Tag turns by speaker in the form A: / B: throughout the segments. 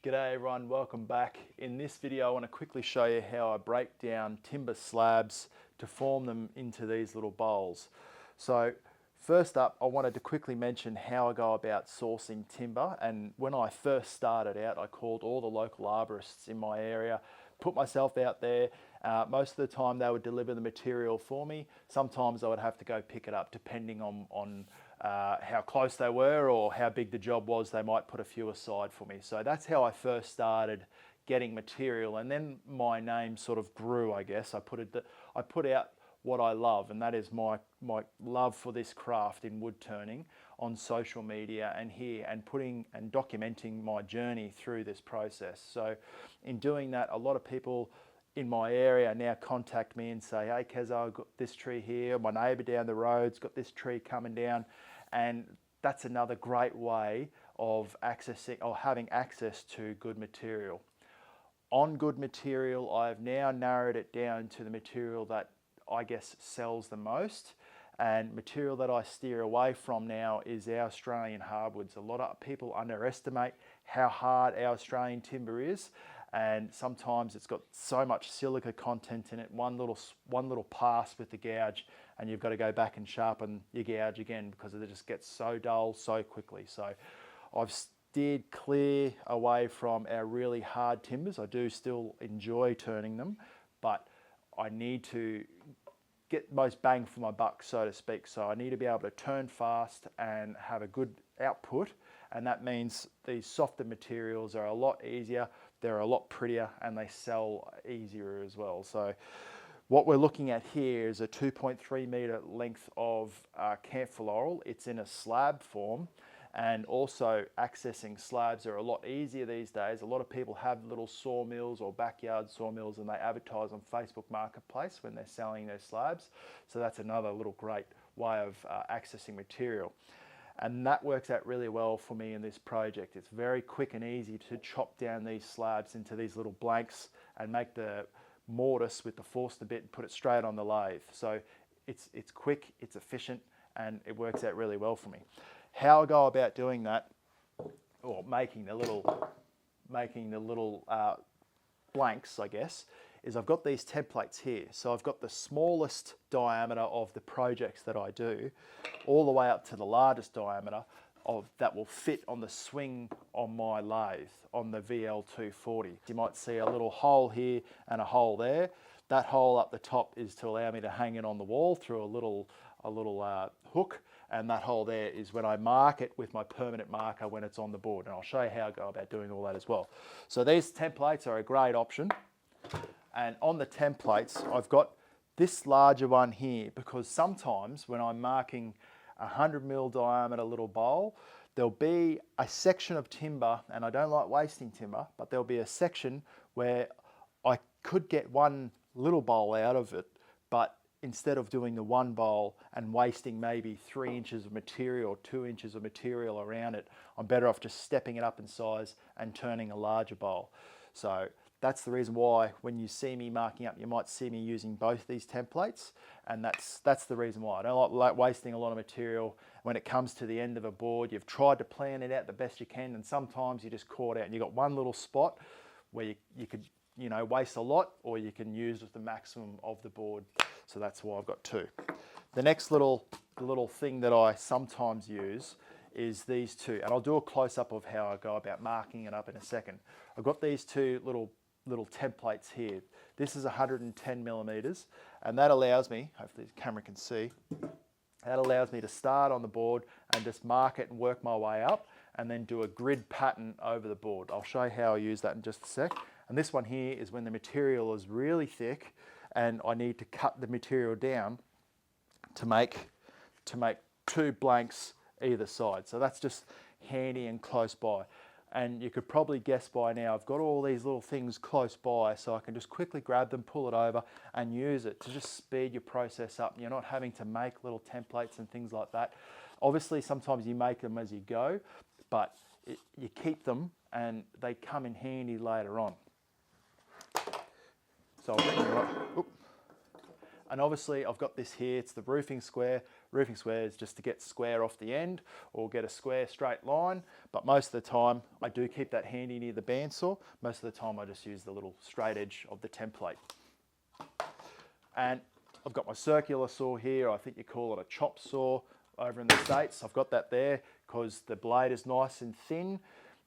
A: G'day everyone, welcome back. In this video I want to quickly show you how I break down timber slabs to form them into these little bowls. So first up I wanted to quickly mention how I go about sourcing timber, and when I first started out I called all the local arborists in my area, put myself out there. Most of the time they would deliver the material for me. Sometimes I would have to go pick it up depending on how close they were or how big the job was. They might put a few aside for me. So that's how I first started getting material, and then my name sort of grew, I guess. I put out what I love, and that is my love for this craft in wood turning on social media and here, and putting and documenting my journey through this process. So in doing that, a lot of people in my area now contact me and say, hey Keza, I've got this tree here, my neighbour down the road's got this tree coming down, and that's another great way of accessing or having access to good material. On good material, I've now narrowed it down to the material that I guess sells the most, and material that I steer away from now is our Australian hardwoods. A lot of people underestimate how hard our Australian timber is, and sometimes it's got so much silica content in it. One little pass with the gouge and you've got to go back and sharpen your gouge again because it just gets so dull so quickly. So I've steered clear away from our really hard timbers. I do still enjoy turning them, but I need to get most bang for my buck, so to speak. So I need to be able to turn fast and have a good output, and that means these softer materials are a lot easier, they're a lot prettier, and they sell easier as well. So what we're looking at here is a 2.3 metre length of camphor laurel. It's in a slab form, and also accessing slabs are a lot easier these days. A lot of people have little sawmills or backyard sawmills, and they advertise on Facebook Marketplace when they're selling their slabs. So that's another little great way of accessing material. And that works out really well for me in this project. It's very quick and easy to chop down these slabs into these little blanks and make the mortise with the Forstner bit and put it straight on the lathe. So it's quick, it's efficient, and it works out really well for me. How I go about doing that, or making the little blanks, I guess, is I've got these templates here. So I've got the smallest diameter of the projects that I do, all the way up to the largest diameter that will fit on the swing on my lathe, on the VL240. You might see a little hole here and a hole there. That hole up the top is to allow me to hang it on the wall through a little hook, and that hole there is when I mark it with my permanent marker when it's on the board, and I'll show you how I go about doing all that as well. So these templates are a great option, and on the templates I've got this larger one here because sometimes when I'm marking 100mm diameter little bowl, there'll be a section of timber, and I don't like wasting timber, but there'll be a section where I could get one little bowl out of it, but instead of doing the one bowl and wasting maybe 3 inches of material or 2 inches of material around it, I'm better off just stepping it up in size and turning a larger bowl. So that's the reason why when you see me marking up, you might see me using both these templates, and that's the reason why. I don't like wasting a lot of material. When it comes to the end of a board, you've tried to plan it out the best you can, and sometimes you just caught out and you've got one little spot where you could waste a lot, or you can use the maximum of the board. So that's why I've got two. The next little thing that I sometimes use is these two, and I'll do a close-up of how I go about marking it up in a second. I've got these two little templates here. This is 110mm, and that allows me, hopefully the camera can see, that allows me to start on the board and just mark it and work my way up, and then do a grid pattern over the board. I'll show you how I use that in just a sec. And this one here is when the material is really thick and I need to cut the material down to make two blanks either side. So that's just handy and close by. And you could probably guess by now, I've got all these little things close by, so I can just quickly grab them, pull it over and use it to just speed your process up. You're not having to make little templates and things like that. Obviously, sometimes you make them as you go, but you keep them and they come in handy later on. So I'll bring you up. And obviously I've got this here, it's the roofing square. Roofing square is just to get square off the end or get a square straight line. But most of the time I do keep that handy near the bandsaw. Most of the time I just use the little straight edge of the template. And I've got my circular saw here. I think you call it a chop saw over in the States. I've got that there because the blade is nice and thin.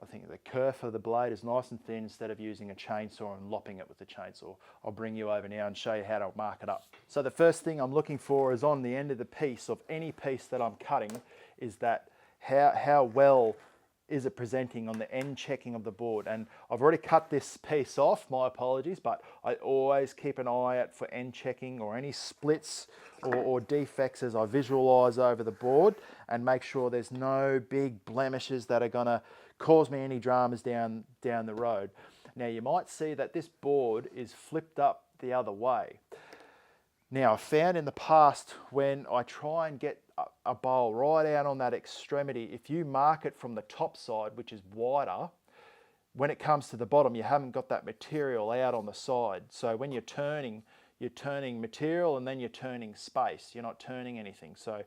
A: I think the kerf of the blade is nice and thin instead of using a chainsaw and lopping it with the chainsaw. I'll bring you over now and show you how to mark it up. So the first thing I'm looking for is on the end of the piece of any piece that I'm cutting is that how well is it presenting on the end checking of the board. And I've already cut this piece off, my apologies, but I always keep an eye out for end checking or any splits or defects as I visualize over the board and make sure there's no big blemishes that are gonna cause me any dramas down the road. Now you might see that this board is flipped up the other way. Now I've found in the past when I try and get a bowl right out on that extremity, if you mark it from the top side, which is wider, when it comes to the bottom, you haven't got that material out on the side. So when you're turning material and then you're turning space, you're not turning anything. So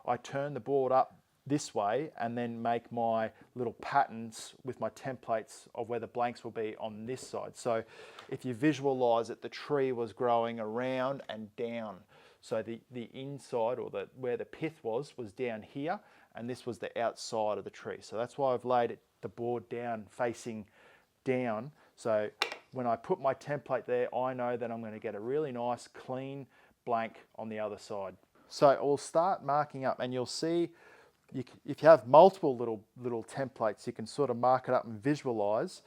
A: I turn the board up this way and then make my little patterns with my templates of where the blanks will be on this side. So if you visualize it, the tree was growing around and down. So the inside or where the pith was down here, and this was the outside of the tree. So that's why I've laid the board down facing down. So when I put my template there, I know that I'm going to get a really nice clean blank on the other side. So I'll start marking up, and you'll see if you have multiple little templates, you can sort of mark it up and visualize.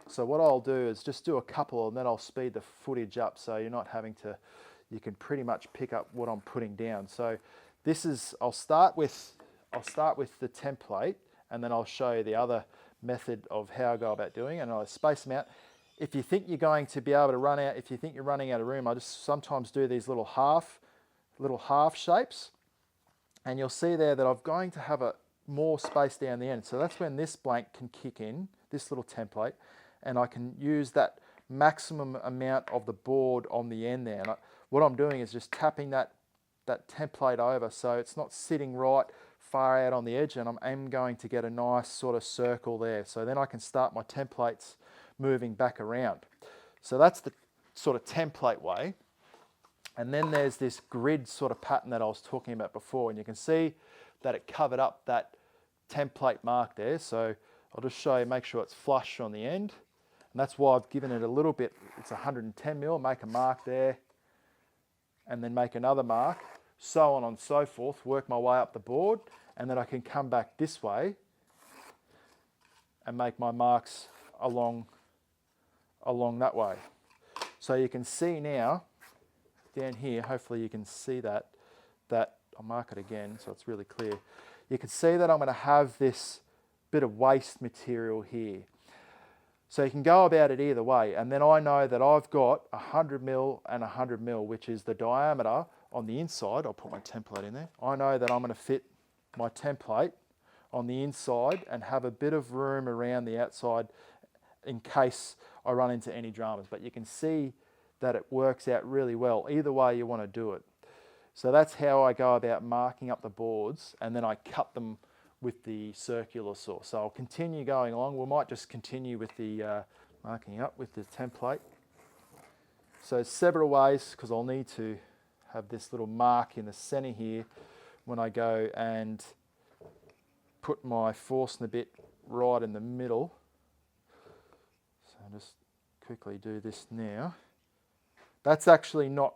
A: So what I'll do is just do a couple and then I'll speed the footage up so you're not having to, you can pretty much pick up what I'm putting down. So this is, I'll start with the template and then I'll show you the other method of how I go about doing it, and I'll space them out. If you think you're going to be able to run out, if you think you're running out of room, I just sometimes do these little half shapes. And you'll see there that I'm going to have more space down the end. So that's when this blank can kick in, this little template, and I can use that maximum amount of the board on the end there. And what I'm doing is just tapping that template over so it's not sitting right far out on the edge, and I'm going to get a nice sort of circle there. So then I can start my templates moving back around. So that's the sort of template way. And then there's this grid sort of pattern that I was talking about before, and you can see that it covered up that template mark there. So I'll just show you, make sure it's flush on the end. And that's why I've given it a little bit, it's 110 mil, make a mark there, and then make another mark, so on and so forth, work my way up the board, and then I can come back this way and make my marks along that way. So you can see now, down here, hopefully you can see that I'll mark it again so it's really clear. You can see that I'm going to have this bit of waste material here. So you can go about it either way, and then I know that I've got 100 mil and 100 mil, which is the diameter on the inside. I'll put my template in there. I know that I'm going to fit my template on the inside and have a bit of room around the outside in case I run into any dramas. But you can see that it works out really well either way you want to do it. So that's how I go about marking up the boards, and then I cut them with the circular saw. So I'll continue going along. We might just continue with the marking up with the template. So several ways, because I'll need to have this little mark in the center here when I go and put my Forstner bit right in the middle. So I'll just quickly do this now. That's actually not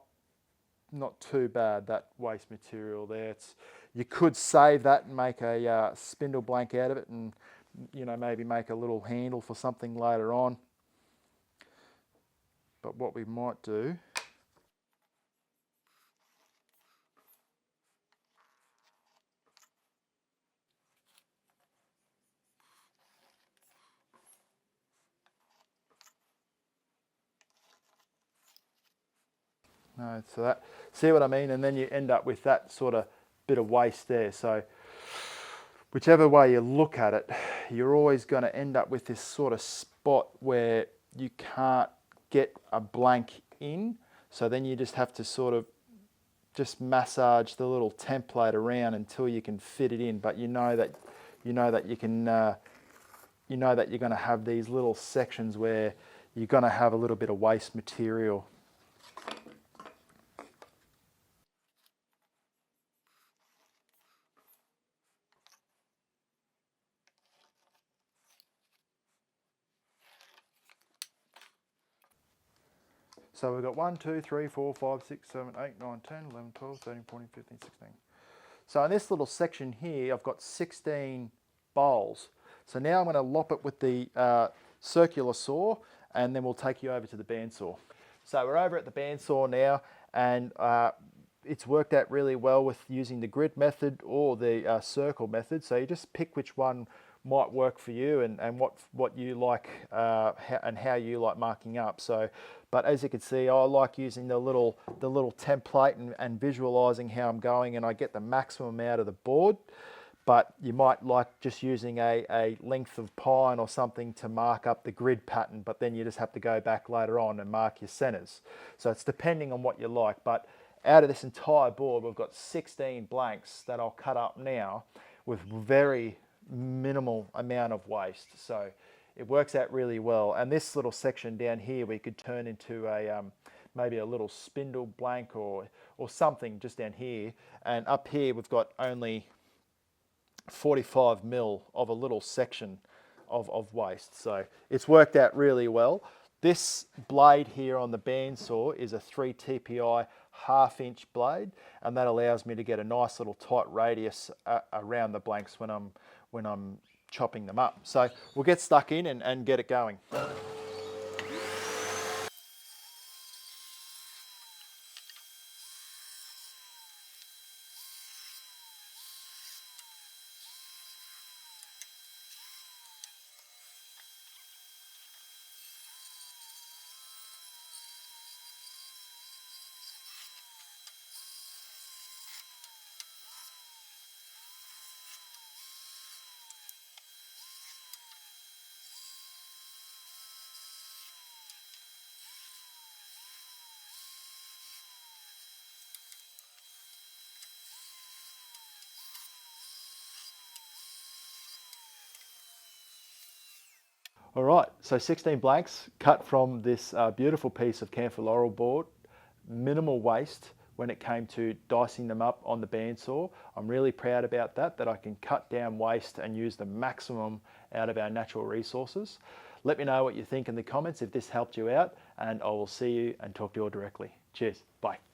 A: too bad, that waste material there. You could save that and make a spindle blank out of it, and maybe make a little handle for something later on. But what we might do, no, so that, see what I mean? And then you end up with that sort of bit of waste there. So whichever way you look at it, you're always going to end up with this sort of spot where you can't get a blank in. So then you just have to sort of just massage the little template around until you can fit it in. But you know that you can, you know that you're going to have these little sections where you're going to have a little bit of waste material. So we've got 1, 2, 3, 4, 5, 6, 7, 8, 9, 10, 11, 12, 13, 14, 15, 16. So in this little section here, I've got 16 bowls. So now I'm going to lop it with the circular saw, and then we'll take you over to the bandsaw. So we're over at the bandsaw now, and it's worked out really well with using the grid method or the circle method. So you just pick which one might work for you and what you like and how you like marking up. So, but as you can see, I like using the little template and visualizing how I'm going, and I get the maximum out of the board. But you might like just using a length of pine or something to mark up the grid pattern, but then you just have to go back later on and mark your centers. So it's depending on what you like. But out of this entire board, we've got 16 blanks that I'll cut up now with very minimal amount of waste. So it works out really well. And this little section down here we could turn into a maybe a little spindle blank or something just down here. And up here we've got only 45 mil of a little section of waste. So it's worked out really well. This blade here on the bandsaw is a 3 TPI 1/2 inch blade, and that allows me to get a nice little tight radius around the blanks when I'm chopping them up. So we'll get stuck in and get it going. All right, so 16 blanks cut from this beautiful piece of camphor laurel board, minimal waste when it came to dicing them up on the bandsaw. I'm really proud about that I can cut down waste and use the maximum out of our natural resources. Let me know what you think in the comments if this helped you out, and I will see you and talk to you all directly. Cheers, bye.